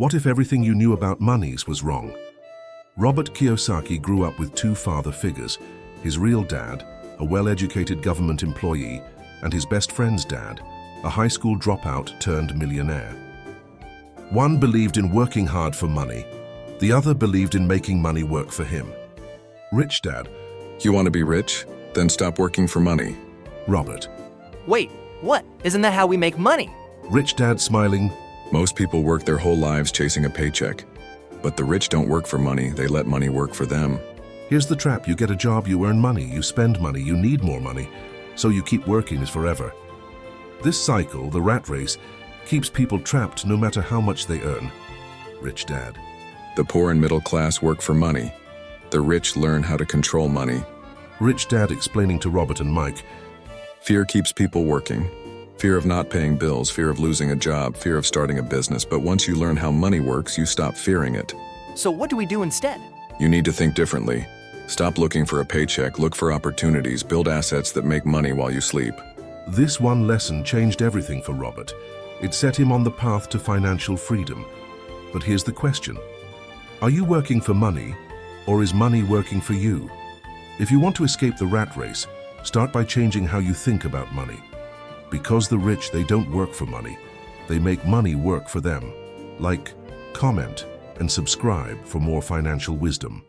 What if everything you knew about monies was wrong? Robert Kiyosaki grew up with two father figures, his real dad, a well-educated government employee, and his best friend's dad, a high school dropout turned millionaire. One believed in working hard for money, the other believed in making money work for him. Rich dad. You want to be rich? Then stop working for money. Robert. Wait, what? Isn't that how we make money? Rich dad smiling. Most people work their whole lives chasing a paycheck. But the rich don't work for money, they let money work for them. Here's the trap: you get a job, you earn money, you spend money, you need more money, so you keep working forever. This cycle, the rat race, keeps people trapped no matter how much they earn. Rich dad. The poor and middle class work for money. The rich learn how to control money. Rich dad explaining to Robert and Mike. Fear keeps people working. Fear of not paying bills, fear of losing a job, fear of starting a business. But once you learn how money works, you stop fearing it. So what do we do instead? You need to think differently. Stop looking for a paycheck, look for opportunities, build assets that make money while you sleep. This one lesson changed everything for Robert. It set him on the path to financial freedom. But here's the question: are you working for money, or is money working for you? If you want to escape the rat race, start by changing how you think about money. Because the rich, they don't work for money. They make money work for them. Like, comment, and subscribe for more financial wisdom.